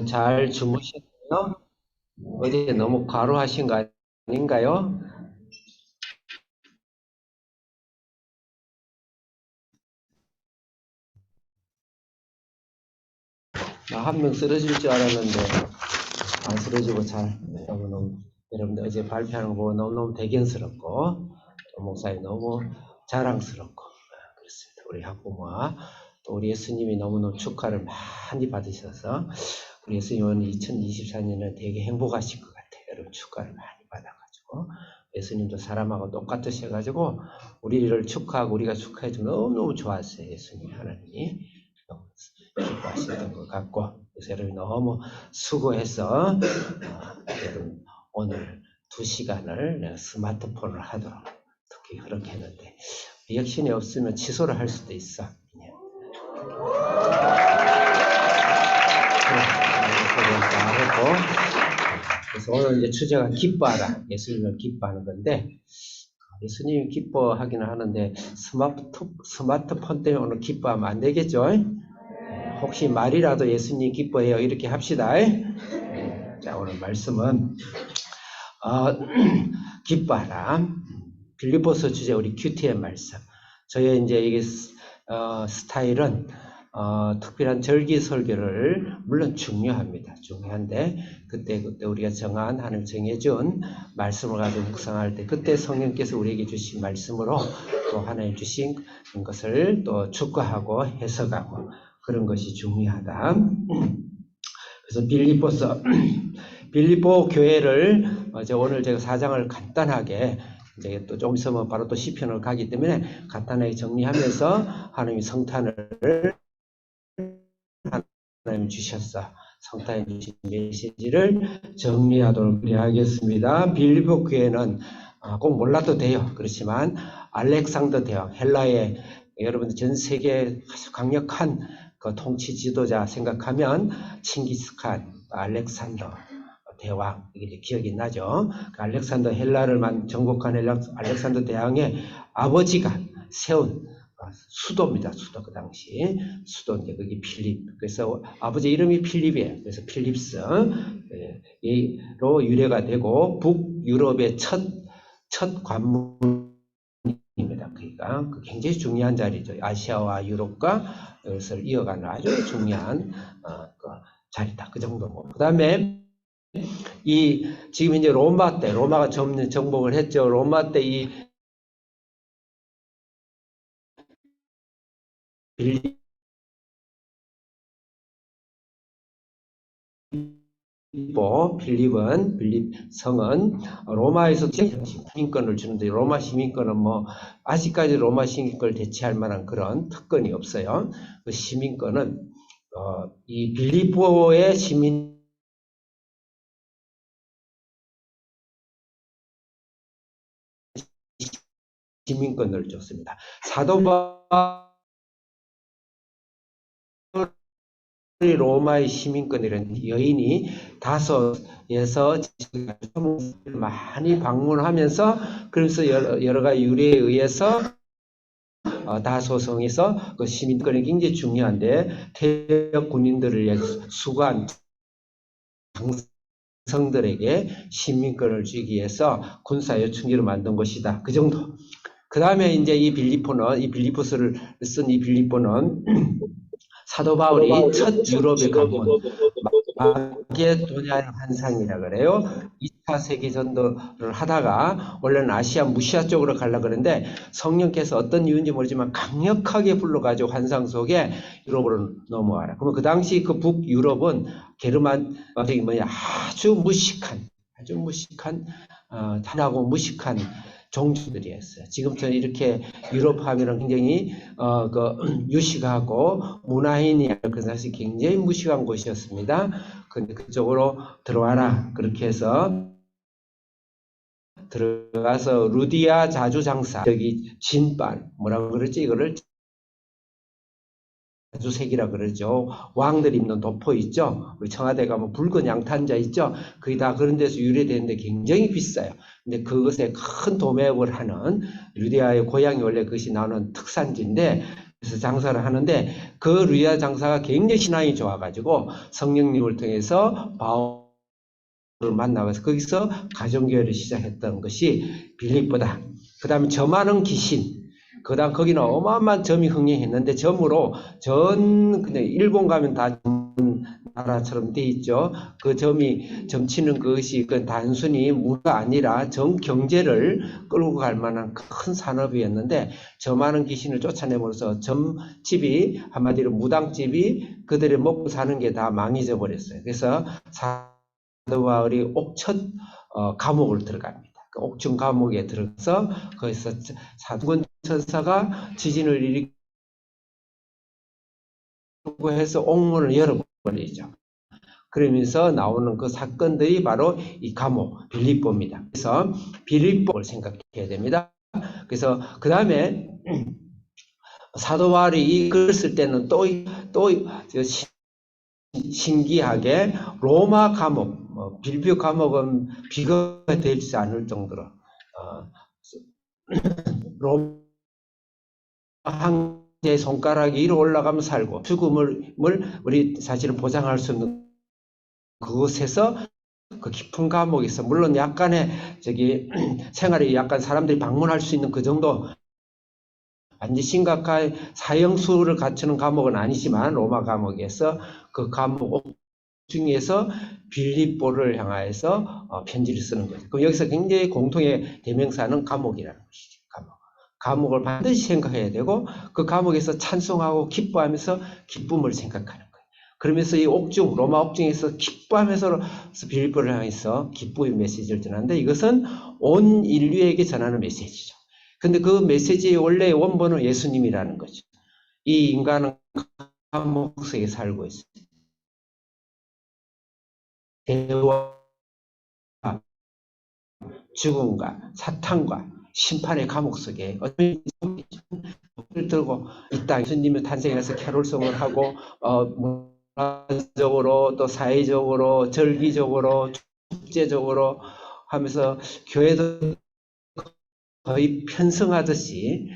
잘 주무셨나요? 어제 너무 과로하신 거 아닌가요? 나 한 명 쓰러질 줄 알았는데 안 쓰러지고 잘 너무너무 여러분들 어제 발표하는 거 보고 너무너무 대견스럽고 또 목사님 너무 자랑스럽고 그렇습니다. 우리 학부모와 또 우리 예수님이 너무너무 축하를 많이 받으셔서 우리 예수님은 2024년에 되게 행복하실 것 같아요. 여러분 축하를 많이 받아가지고 예수님도 사람하고 똑같으셔가지고 우리를 축하하고 우리가 축하해주면 너무너무 좋았어요. 예수님 하나님이 기뻐하시던 것 같고 그래서 여러분 너무 수고해서 여러분 오늘 2시간을 내가 스마트폰을 하도록 특히 그렇게 했는데 리액션이 없으면 취소를 할 수도 있어. 그래서 오늘 이제 주제가 기뻐하라. 예수님을 기뻐하는 건데 예수님이 기뻐하기는 하는데 스마트폰 때문에 오늘 기뻐하면 안 되겠죠? 혹시 말이라도 예수님 기뻐해요. 이렇게 합시다. 자, 오늘 말씀은 기뻐하라. 빌립보서 주제 우리 QT의 말씀. 저의 이제 이게 스타일은 특별한 절기 설교를 물론 중요합니다. 중요한데 그때 우리가 정한 하나님 정해준 말씀을 가지고 묵상할 때 그때 성령께서 우리에게 주신 말씀으로 또 하나님 주신 것을 또 축구하고 해석하고 그런 것이 중요하다. 그래서 빌립보 교회를 오늘 제가 4장을 간단하게 이제 또 좀 있으면 바로 또 시편을 가기 때문에 간단하게 정리하면서 하나님이 성탄을 하나님 주셨어. 성탄에 주신 메시지를 정리하도록 하겠습니다. 빌립보 교회는 꼭 몰라도 돼요. 그렇지만 알렉산더 대왕, 헬라의 여러분들 전 세계 아주 강력한 그 통치 지도자 생각하면 칭기스칸, 알렉산더 대왕 이게 기억이 나죠. 그 알렉산더 헬라를 정복한 알렉산더 대왕의 아버지가 세운 수도입니다. 수도 그 당시 수도인데 거기 필립. 그래서 아버지 이름이 필립이에요. 그래서 필립스로 유래가 되고 북유럽의 첫 관문입니다. 그러니까 굉장히 중요한 자리죠. 아시아와 유럽과 이것을 이어가는 아주 중요한 자리다. 그 정도고. 그 다음에 지금 이제 로마가 정복을 했죠. 로마 때 이 빌립 성은 로마에서 시민권을 주는데 로마 시민권은 뭐 아직까지 로마 시민권을 대체할 만한 그런 특권이 없어요. 그 시민권은 이 빌립보의 시민권을 줬습니다. 사도 로마의 시민권이라는 여인이 다소에서 많이 방문하면서 그래서 여러 가지 유래에 의해서 다소성에서 그 시민권이 굉장히 중요한데 퇴역 군인들을 위해 수고한 장성들에게 시민권을 주기 위해서 군사 요충지로 만든 것이다. 그 정도. 그 다음에 이제 이 빌립보서를 쓴 이 빌립보는 사도 바울이 첫 유럽에 가본 마게도냐 환상이라 그래요. 2차 세계 전도를 하다가 원래는 아시아 무시아 쪽으로 가려고 그러는데 성령께서 어떤 이유인지 모르지만 강력하게 불러가지고 환상 속에 유럽으로 넘어와라. 그러면 그 당시 그 북유럽은 게르만 아주 무식한 단하고 무식한 종주들이었어요. 지금처럼 이렇게 유럽 하면은 굉장히 유식하고 문화인이 그 당시 굉장히 무식한 곳이었습니다. 근데 그쪽으로 들어와라. 그렇게 해서 들어가서 루디아 자주장사 여기 진반 뭐라고 그러지 이거를 자주색이라 그러죠. 왕들이 입는 도포 있죠. 우리 청와대 가면 붉은 양탄자 있죠. 그게 다 그런 데서 유래되는데 굉장히 비싸요. 근데 그것에 큰 도매업을 하는 루디아의 고향이 원래 그것이 나오는 특산지인데 그래서 장사를 하는데 그 루디아 장사가 굉장히 신앙이 좋아가지고 성령님을 통해서 바울을 만나서 거기서 가정교회를 시작했던 것이 빌립보다. 그 다음에 점 많은 귀신. 그 다음 거기는 어마어마한 점이 흥행했는데 점으로 그냥 일본 가면 다 나라처럼 돼 있죠. 그 점이 점치는 것이 그 단순히 무가 아니라 전 경제를 끌고 갈 만한 큰 산업이었는데 저 많은 귀신을 쫓아내면서 점집이 한마디로 무당집이 그들이 먹고 사는 게 다 망해져 버렸어요. 그래서 사도 바울이 옥천 감옥을 들어갑니다. 그 옥천 감옥에 들어가서 거기서 사군 천사가 지진을 일으키고 해서 옥문을 열어버리죠. 그러면서 나오는 그 사건들이 바로 이 감옥 빌립보입니다. 그래서 빌립보를 생각해야 됩니다. 그래서 그 다음에 사도 바울이 이 글을 쓸 때는 또 신기하게 로마 감옥, 빌립보 감옥은 비교가 되지 않을 정도로 로마 황제의 손가락이 위로 올라가면 살고 죽음을 우리 사실은 보장할 수 없는 그곳에서 그 깊은 감옥에서 물론 약간의 생활이 약간 사람들이 방문할 수 있는 그 정도 완전 심각한 사형수를 갖추는 감옥은 아니지만 로마 감옥에서 그 감옥 중에서 빌립보를 향하여서 편지를 쓰는 거죠. 그럼 여기서 굉장히 공통의 대명사는 감옥이라는 것이죠. 감옥을 반드시 생각해야 되고 그 감옥에서 찬송하고 기뻐하면서 기쁨을 생각하는 거예요. 그러면서 이 옥중 로마 옥중에서 기뻐하면서 빌립보를 향해서 기쁨의 메시지를 전하는데 이것은 온 인류에게 전하는 메시지죠. 근데 그 메시지의 원래의 원본은 예수님이라는 거죠. 이 인간은 감옥 속에 살고 있어요. 대와 죽음과 사탄과 심판의 감옥 속에 어떤 손을 들고 이 땅에 예수님의 탄생해서 캐롤송을 하고 문화적으로 또 사회적으로 절기적으로 축제적으로 하면서 교회도 거의 편성하듯이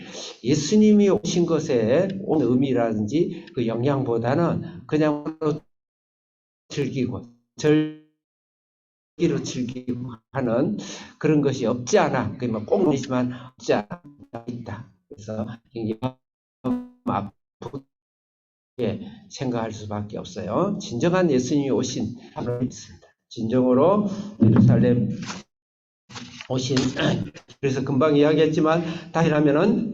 예수님이 오신 것에 온 의미라든지 그 영향보다는 그냥 즐기고 즐기로 즐기고 하는 그런 것이 없지 않아. 그러면 꼭 아니지만 없지 않아 있다. 그래서 굉장히 아프게 생각할 수밖에 없어요. 진정한 예수님이 오신 하나님 있습니다. 진정으로 예루살렘 오신 그래서 금방 이야기했지만 다시 하면은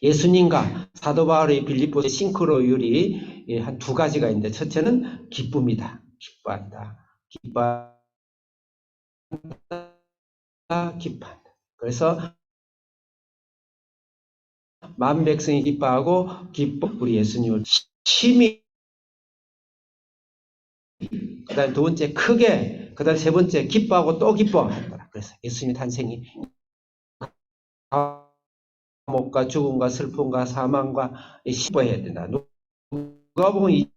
예수님과 사도 바울의 빌립보의 싱크로율이 한 두 가지가 있는데 첫째는 기쁨이다. 기뻐한다. 기뻐한다. 그래서 만 백성이 기뻐하고 우리 예수님을 심히 그 다음에 두 번째 크게 그 다음에 세 번째 기뻐하고 또 기뻐한다. 그래서 예수님 탄생이 감옥과 죽음과 슬픔과 사망과 기뻐해야 된다. 누가 보면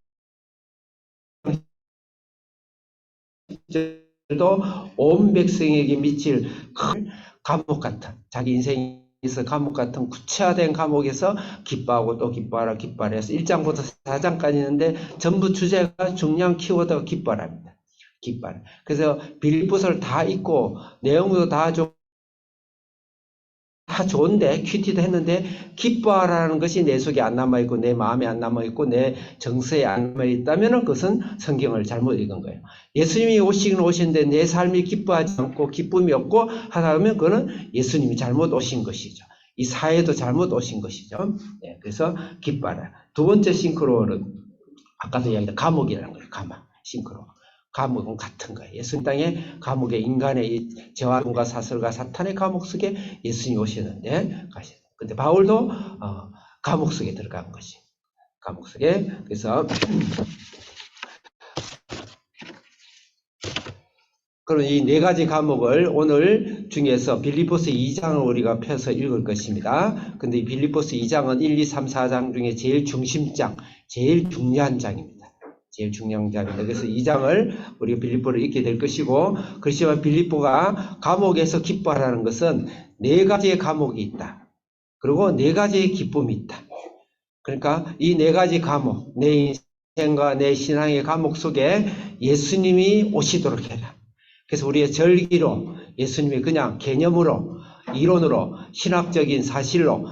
온 백성에게 미칠 큰 감옥 같은 자기 인생에서 감옥 같은 구체화된 감옥에서 기뻐하고 또 기뻐하라 기뻐하라 해서 1장부터 4장까지 있는데 전부 주제가 중요한 키워드가 기뻐하랍니다. 기뻐하라. 그래서 빌립보서를 다 읽고 내용도 다 좋은데 큐티도 했는데 기뻐하라는 것이 내 속에 안 남아있고 내 마음에 안 남아있고 내 정서에 안 남아있다면 그것은 성경을 잘못 읽은 거예요. 예수님이 오시긴 오시는데 내 삶이 기뻐하지 않고 기쁨이 없고 하다 보면 그거는 예수님이 잘못 오신 것이죠. 이 사회도 잘못 오신 것이죠. 네, 그래서 기뻐하라. 두 번째 싱크로는 아까도 이야기했던 감옥이라는 거예요. 싱크로. 감옥은 같은 거예요. 예수님 땅에 감옥에 인간의 죄와 사슬과 사탄의 감옥 속에 예수님이 오셨는데 근데 바울도 감옥 속에 들어간 것이 감옥 속에 그래서 그럼 이 네 가지 감옥을 오늘 중에서 빌립보서 2장을 우리가 펴서 읽을 것입니다. 근데 이 빌립보서 2장은 1, 2, 3, 4장 중에 제일 중심장, 제일 중요한 장입니다. 제일 중요한 장입니다. 그래서 2장을 우리가 빌립보를 읽게 될 것이고, 그렇지만 빌립보가 감옥에서 기뻐하라는 것은 네 가지의 감옥이 있다. 그리고 네 가지의 기쁨이 있다. 그러니까 이 네 가지 과목, 내 인생과 내 신앙의 과목 속에 예수님이 오시도록 해라. 그래서 우리의 절기로 예수님이 그냥 개념으로, 이론으로, 신학적인 사실로,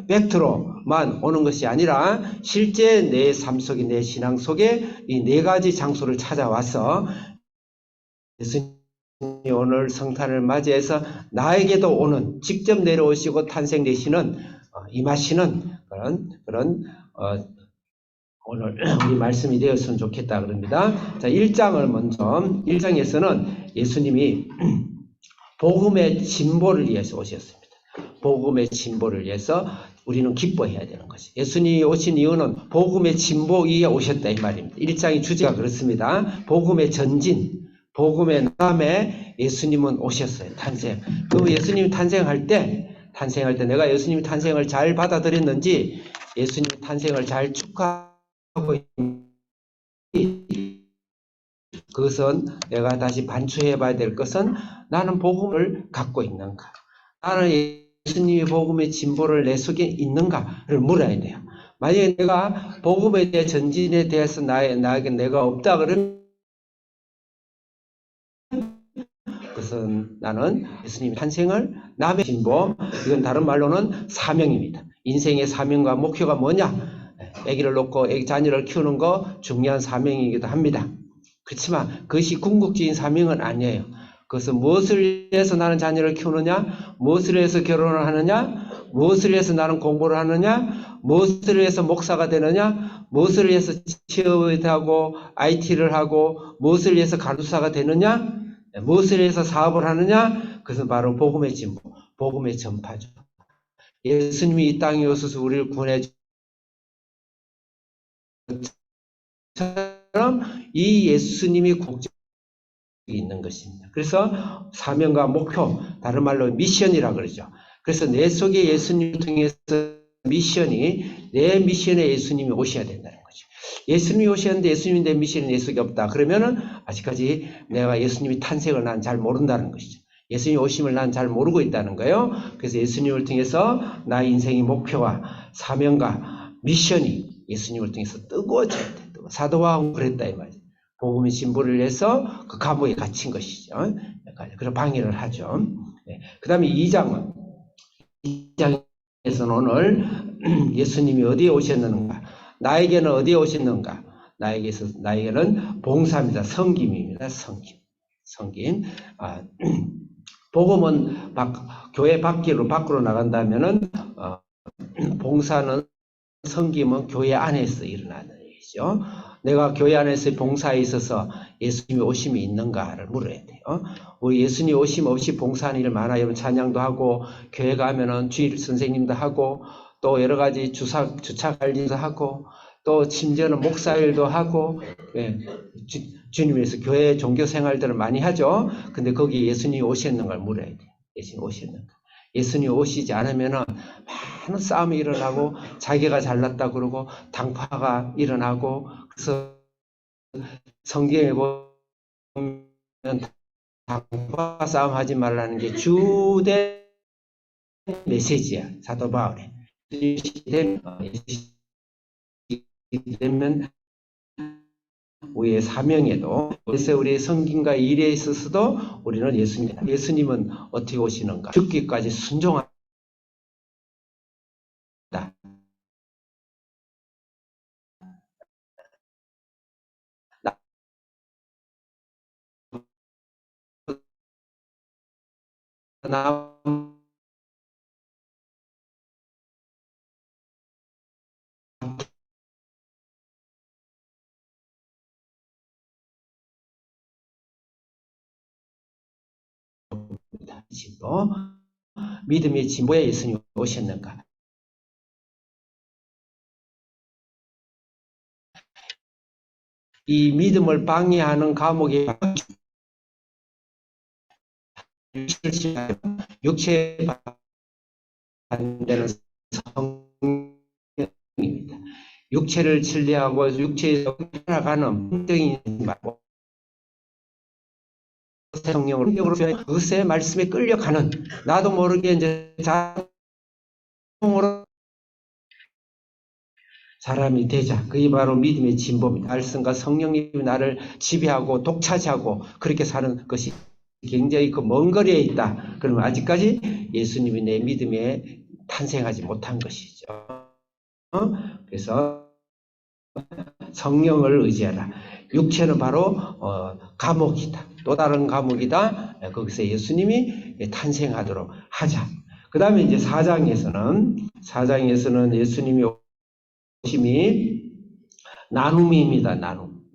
팩트로만 오는 것이 아니라 실제 내 삶 속에, 내 신앙 속에 이 네 가지 장소를 찾아와서 예수님이 오늘 성탄을 맞이해서 나에게도 오는, 직접 내려오시고 탄생되시는, 임하시는 그런 오늘 우리 말씀이 되었으면 좋겠다 그럽니다. 자, 1장을 먼저, 1장에서는 예수님이 복음의 진보를 위해서 오셨습니다. 복음의 진보를 위해서 우리는 기뻐해야 되는 것이. 예수님이 오신 이유는 복음의 진보 위에 오셨다 이 말입니다. 1장의 주제가 그렇습니다. 복음의 전진, 복음의 다음에 예수님은 오셨어요. 탄생. 그럼 예수님이 탄생할 때 내가 예수님이 탄생을 잘 받아들였는지, 예수님의 탄생을 잘 축하하고 있는지, 그것은 내가 다시 반추해 봐야 될 것은 나는 복음을 갖고 있는가? 나는 예수님의 복음의 진보를 내 속에 있는가를 물어야 돼요. 만약에 내가 복음에 대해 전진에 대해서 나에게 내가 없다 그러면 그것은 나는 예수님의 탄생을 남의 진보, 이건 다른 말로는 사명입니다. 인생의 사명과 목표가 뭐냐? 아기를 놓고 자녀를 키우는 거 중요한 사명이기도 합니다. 그렇지만 그것이 궁극적인 사명은 아니에요. 그것은 무엇을 위해서 나는 자녀를 키우느냐, 무엇을 위해서 결혼을 하느냐, 무엇을 위해서 나는 공부를 하느냐, 무엇을 위해서 목사가 되느냐, 무엇을 위해서 취업을 하고 IT를 하고 무엇을 위해서 간호사가 되느냐, 무엇을 위해서 사업을 하느냐, 그것은 바로 복음의 진보, 복음의 전파죠. 예수님이 이 땅에 오셔서 우리를 구원해 처럼 이 예수님이 국적이 있는 것입니다. 그래서 사명과 목표, 다른 말로 미션이라고 그러죠. 그래서 내 속에 예수님을 통해서 미션이, 내 미션에 예수님이 오셔야 된다는 거죠. 예수님이 오셨는데 예수님이 내 미션이 내 속에 없다. 그러면은 아직까지 내가 예수님이 탄생을 난 잘 모른다는 것이죠. 예수님이 오심을 난 잘 모르고 있다는 거예요. 그래서 예수님을 통해서 나의 인생의 목표와 사명과 미션이 예수님을 통해서 뜨거워져야 돼. 사도 바울은 그랬다 이 말이죠. 복음의 진보를 위해서 그 감옥에 갇힌 것이죠. 그런 방해를 하죠. 그 다음에 2장은, 2장에서는 오늘 예수님이 어디에 오셨는가, 나에게는 어디에 오셨는가, 나에게는 봉사입니다. 섬김입니다. 섬김. 복음은 교회 밖으로 나간다면은, 봉사는, 섬김은 교회 안에서 일어나는 일이죠. 내가 교회 안에서 봉사에 있어서 예수님의 오심이 있는가를 물어야 돼요. 우리 예수님 오심 없이 봉사하는 일 많아요. 여러분 찬양도 하고, 교회 가면은 주일 선생님도 하고, 또 여러 가지 주차 관리도 하고, 또 심지어는 목사일도 하고, 주님에서 교회 종교 생활들을 많이 하죠. 근데 거기 예수님이 오셨는가를 물어야 돼요. 예수님 오셨는가? 예수님이 오시지 않으면은 많은 싸움이 일어나고, 자기가 잘났다 그러고 당파가 일어나고, 그래서 성경에 보면 당파 싸움 하지 말라는 게 주된 메시지야. 사도 바울의 되면 우리의 사명에도, 그래서 우리의 성김과 일에 있어서도 우리는 예수님은 어떻게 오시는가? 죽기까지 순종한다. 진보, 믿음의 진보에 예수님이 오셨는가? 이 믿음을 방해하는 감옥에 육체에 반대는 성령입니다. 육체를 신뢰하고 육체에서 살아가는 평등이 말고 성령으로 그것의 말씀에 끌려가는, 나도 모르게 이제 자동으로 사람이 되자. 그게 바로 믿음의 진보입니다. 말씀과 성령님이 나를 지배하고 독차지하고 그렇게 사는 것이 굉장히 그 먼 거리에 있다. 그러면 아직까지 예수님이 내 믿음에 탄생하지 못한 것이죠. 그래서 성령을 의지하라. 육체는 바로 감옥이다. 또 다른 감옥이다. 거기서 예수님이 탄생하도록 하자. 그 다음에 이제 4장에서는 예수님이 오심이 나눔입니다. 나눔.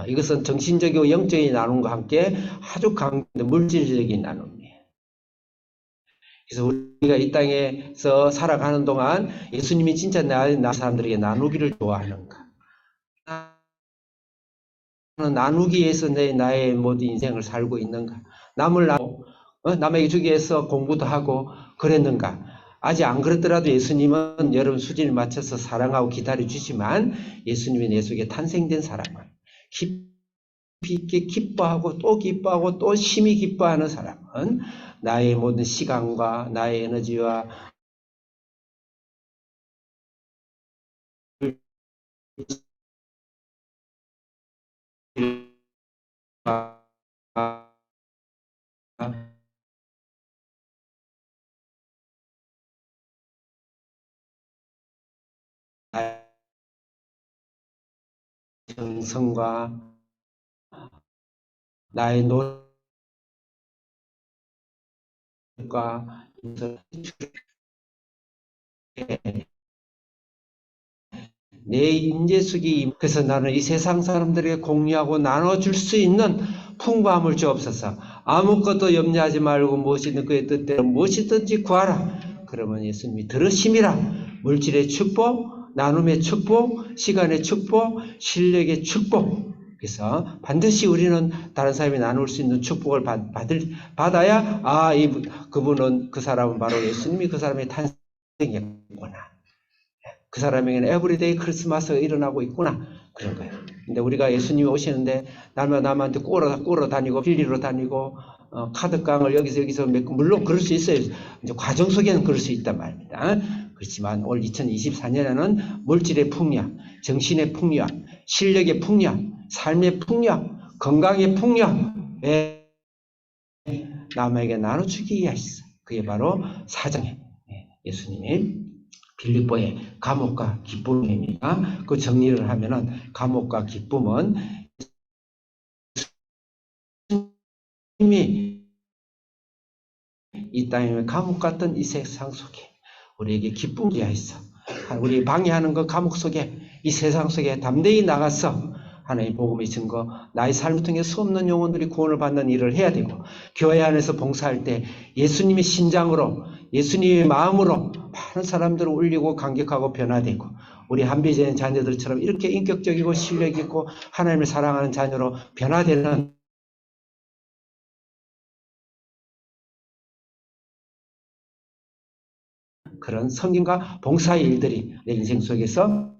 이것은 정신적이고 영적인 나눔과 함께 아주 강한 물질적인 나눔이에요. 그래서 우리가 이 땅에서 살아가는 동안 예수님이 진짜 나 사람들에게 나누기를 좋아하는가? 나누기 위해서 나의 모든 인생을 살고 있는가? 남을 남에게 주기 위해서 공부도 하고 그랬는가? 아직 안 그렇더라도 예수님은 여러분 수준에 맞춰서 사랑하고 기다려주지만 예수님이 내 속에 탄생된 사람은 깊이 있게 기뻐하고 또 심히 기뻐하는 사람은 나의 모든 시간과 나의 에너지와 정성과 나의 노력과 내 인재수기 그래서 나는 이 세상 사람들에게 공유하고 나눠줄 수 있는 풍부함을 주옵소서. 아무것도 염려하지 말고 무엇이든 그의 뜻대로 무엇이든지 구하라. 그러면 예수님이 들으심이라. 물질의 축복, 나눔의 축복, 시간의 축복, 실력의 축복. 그래서 반드시 우리는 다른 사람이 나눌 수 있는 축복을 받아야 그분은 그 사람은 바로 예수님이 그 사람의 탄생이었구나. 그 사람에게는 에브리데이 크리스마스가 일어나고 있구나. 그런 거예요. 근데 우리가 예수님이 오시는데 남한테 꾸러 다니고 빌리러 다니고 카드깡을 여기서 물론 그럴 수 있어요. 이제 과정 속에는 그럴 수 있단 말입니다. 그렇지만 올 2024년에는 물질의 풍요함, 정신의 풍요함, 실력의 풍요함, 삶의 풍요함, 건강의 풍요함에 남에게 나눠주기 위하였어. 그게 바로 사정이에요. 예수님이 빌립보의 감옥과 기쁨입니다. 그 정리를 하면은 감옥과 기쁨은 이미 이 땅의 감옥 같던 이 세상 속에 우리에게 기쁨이 있어. 우리 방해하는 그 감옥 속에 이 세상 속에 담대히 나가서 하나님의 복음의 증거, 나의 삶을 통해 수 없는 영혼들이 구원을 받는 일을 해야 되고 교회 안에서 봉사할 때 예수님의 신장으로 예수님의 마음으로 많은 사람들을 울리고 감격하고 변화되고 우리 한비전의 자녀들처럼 이렇게 인격적이고 실력 있고 하나님을 사랑하는 자녀로 변화되는 그런 성김과 봉사의 일들이 내 인생 속에서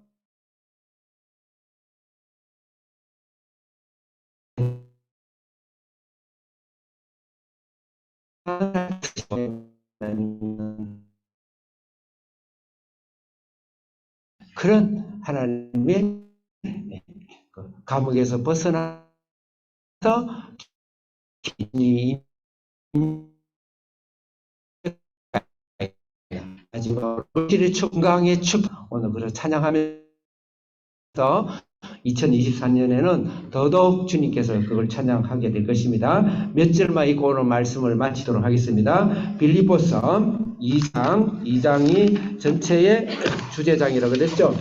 그런 하나님의 감옥에서 벗어나서 마지막으로 물질의 건강의 축 오늘 그걸 찬양하면서 2024년에는 더더욱 주님께서 그걸 찬양하게 될 것입니다. 몇 절만 읽고 오늘 말씀을 마치도록 하겠습니다. 빌립보서 2장이 전체의 주제장이라고 그랬죠.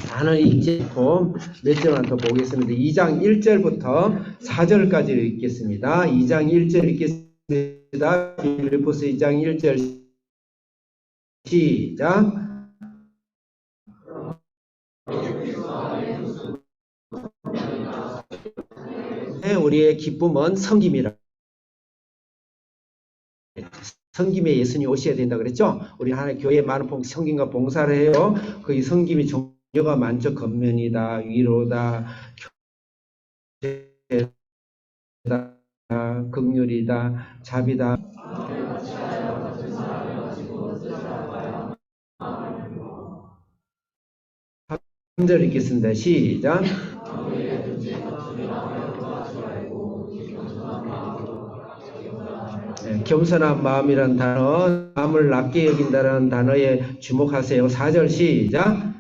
단어 읽지 않고 몇 절만 더 보겠습니다. 2장 1절부터 4절까지 읽겠습니다. 2장 1절 읽겠습니다. 빌립보서 2장 1절 시작. 우리의 기쁨은 성김이라. 성김에 예수님이 오셔야 된다 그랬죠. 우리 하나님 교회에 많은 성김과 봉사를 해요. 그 성김이 종류가 많죠. 겉면이다, 위로다, 긍휼이다, 자비다. 3절 읽겠습니다. 시작. 네, 겸손한 마음이란 단어, 마음을 낮게 여긴다는 단어에 주목하세요. 4절 시작.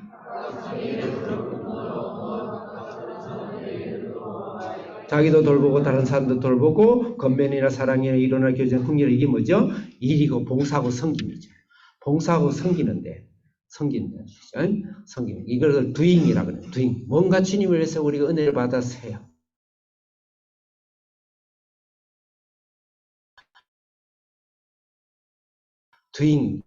자기도 돌보고 다른 사람도 돌보고 건면이나 사랑이나 일어나 교제나 긍휼, 이게 뭐죠? 일이고 봉사하고 섬김이죠. 봉사하고 섬기는데 섬기는 섬기는 이걸 doing이라고 그래요. doing. 뭔가 주님을 위해서 우리가 은혜를 받아서 해요. doing.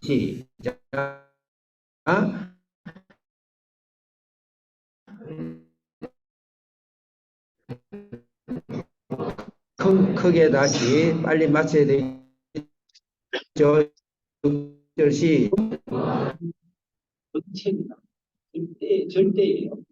시작. 크게 다시 빨리 맞춰야 되죠. 6절 전체입니다. 절대예요.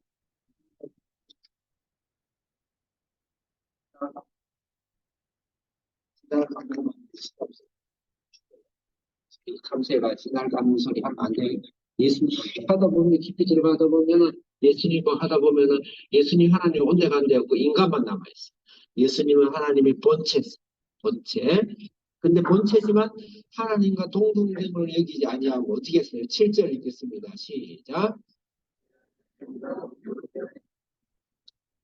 감세가 지날 감는 소리 하면 안 돼요. 예수님 하다 보면 깊이 들어가다 보면은 예수님 하다 보면은 예수님 하나님 온데간데 없고 인간만 남아 있어. 예수님은 하나님의 본체. 근데 본체지만 하나님과 동등됨을 여기지 아니하고 어떻게 했어요? 7절 읽겠습니다. 시작.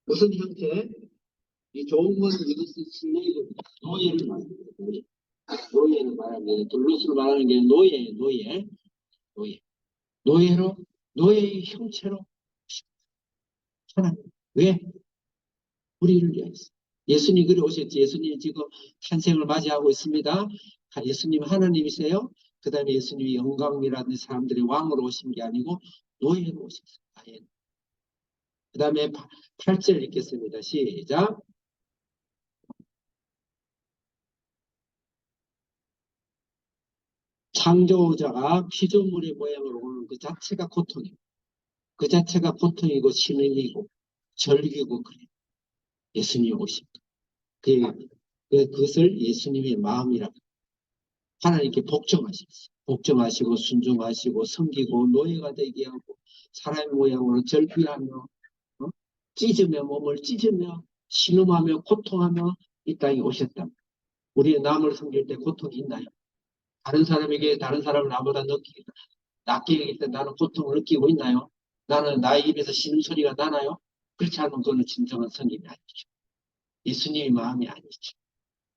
무슨 형태? 이 좋은 건 이것은 신뢰입니다. 노예를 말하는 거예요. 노예를 말하는 게 둘로스로 말하는 게 노예예요. 노예. 노예로 노예의 형체로 하나님. 왜? 우리를 위해서. 예수님 그리 오셨지. 예수님이 지금 탄생을 맞이하고 있습니다. 예수님 하나님이세요. 그 다음에 예수님이 영광이라는 사람들의 왕으로 오신 게 아니고 노예로 오셨어요. 그 다음에 8절 읽겠습니다. 시작. 창조자가 피조물의 모양으로 오는 그 자체가 고통이고 그 자체가 고통이고 신음이고 절규고 그래요. 예수님이 오십니다. 그것을 예수님의 마음이라고 하나님께 복종하시고 순종하시고 섬기고 노예가 되게 하고 사람의 모양으로 절규하며 찢으며 몸을 찢으며 신음하며 고통하며 이 땅에 오셨다. 우리 남을 섬길 때 고통이 있나요? 다른 사람에게 다른 사람을 나보다 낮게 여길 때 나는 고통을 느끼고 있나요? 나는 나의 입에서 신음소리가 나나요? 그렇지 않으면 그거는 진정한 성님이 아니죠. 예수님의 마음이 아니죠.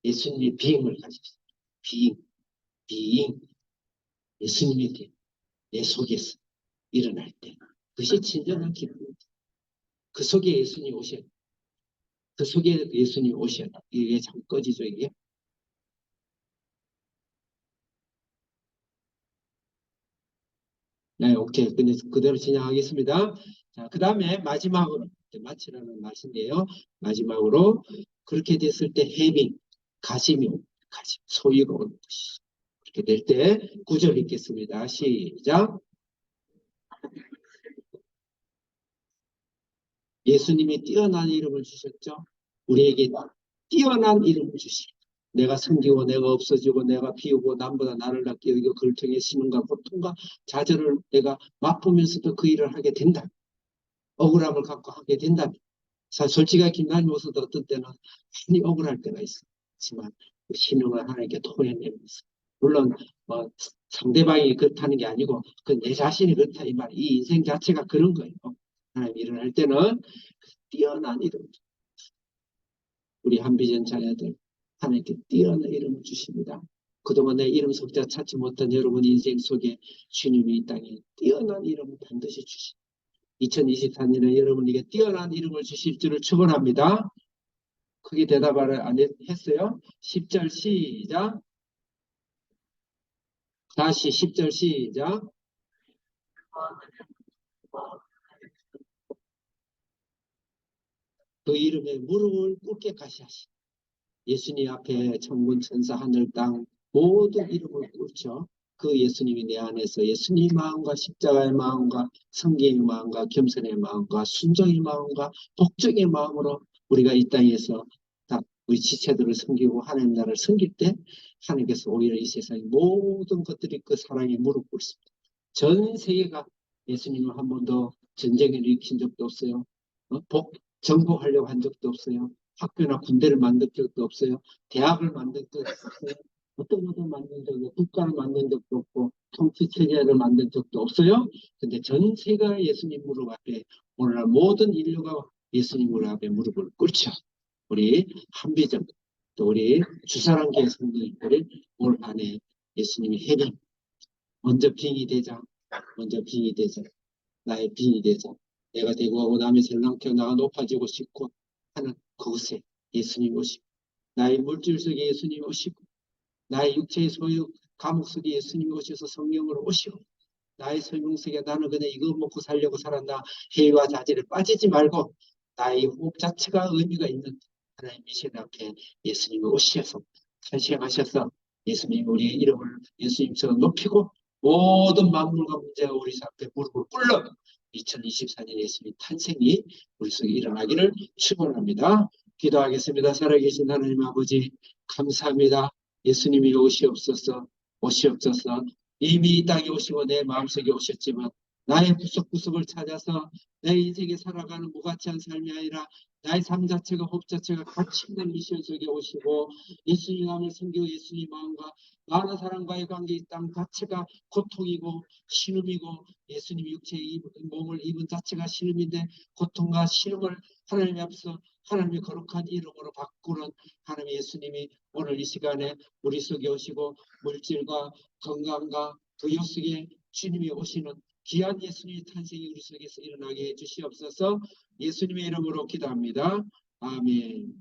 예수님의 비행을 가지고 비행. 예수님이 내 속에서 일어날 때 그것이 진정한 기쁨입니다. 그 속에 예수님 오셔야 그 속에 예수님 오셔야 이게 참 꺼지죠 이게. 네, 오케이. 근데 그대로 진행하겠습니다. 자, 그 다음에 마지막으로 마치라는 말씀이에요. 마지막으로 그렇게 됐을 때 해빙, 가짐이 소유가 오는 것이. 그렇게 될 때 9절 읽겠습니다. 시작. 예수님이 뛰어난 이름을 주셨죠. 우리에게 뛰어난 이름을 주시. 내가 생기고 내가 없어지고 내가 비우고 남보다 나를 낫게 여기고 그를 통해 신음과 고통과 좌절을 내가 맛보면서도 그 일을 하게 된다. 억울함을 갖고 하게 된다면 솔직하게 김나님 모습도 어떤 때는 많이 억울할 때가 있지만 그 신음을 하나님께 토해내면서 물론 상대방이 그렇다는 게 아니고 그 내 자신이 그렇다 이 말. 이 인생 자체가 그런 거예요. 하나님 일을 할 때는 뛰어난 이름 우리 한비전 자녀들 하나님께 뛰어난 이름을 주십니다. 그동안 내 이름 석자 찾지 못한 여러분 인생 속에 주님이 이 땅에 뛰어난 이름을 반드시 주십니다. 2024년에 여러분에게 뛰어난 이름을 주실 줄을 축원합니다. 크게 대답을 안 했어요. 10절 시작. 다시 10절 시작. 그 이름에 무릎을 꿇게 가시하시. 예수님 앞에 천군 천사 하늘 땅 모든 이름을 꿇죠. 그 예수님이 내 안에서 예수님 마음과 십자가의 마음과 성경의 마음과 겸손의 마음과 순종의 마음과 복종의 마음으로 우리가 이 땅에서 딱 우리 지체들을 섬기고 하나님 나라를 섬길 때 하나님께서 오히려 이 세상의 모든 것들이 그 사랑에 무릎 꿇습니다. 전 세계가 예수님을 한 번도 전쟁에 일으킨 적도 없어요. 정복하려고 한 적도 없어요. 학교나 군대를 만든 적도 없어요. 대학을 만든 적도 없어요. 어떤 것을 만든 적도 없고, 국가를 만든 적도 없고, 통치체제를 만든 적도 없어요. 근데 전 세계가 예수님 무릎 앞에, 오늘날 모든 인류가 예수님 무릎 앞에 무릎을 꿇죠. 우리 한비전, 또 우리 주사랑교회 성도님들이 올 안에 예수님이 해령, 먼저 빙의 되자, 먼저 빙의 되자, 나의 빙의 되자. 내가 대구하고 남의 설랑켜 나가 높아지고 싶고 하는 그곳에 예수님 오시고, 나의 물질 속에 예수님 오시고, 나의 육체의 소유 감옥 속에 예수님 오셔서 성령으로 오시고, 나의 설명 속에 나는 그냥 이거 먹고 살려고 살았나 회의와 자질에 빠지지 말고 나의 호흡 자체가 의미가 있는 하나님 미신 앞에 예수님이 오셔서 탄생하셔서 예수님 우리의 이름을 예수님처럼 높이고 모든 만물과 문제가 우리 앞에 무릎을 꿇는 2024년 예수님 탄생이 우리 속에 일어나기를 축원합니다. 기도하겠습니다. 살아계신 하나님 아버지 감사합니다. 예수님이 오시옵소서, 오시옵소서. 이미 이 땅에 오시고 내 마음속에 오셨지만 나의 구석구석을 찾아서 내 인생에 살아가는 무가치한 삶이 아니라 나의 삶 자체가 호흡 자체가 가치 있는 미션 속에 오시고 예수님 마음을 섬기고 예수님 마음과 많은 사람과의 관계 이 땅 자체가 고통이고 신음이고 예수님 육체의 몸을 입은 자체가 신음인데 고통과 신음을 하나님 앞에서 하나님의 거룩한 이름으로 바꾸는 하나님 예수님이 오늘 이 시간에 우리 속에 오시고 물질과 건강과 부여 속에 주님이 오시는 귀한 예수님의 탄생이 우리 속에서 일어나게 해주시옵소서. 예수님의 이름으로 기도합니다. 아멘.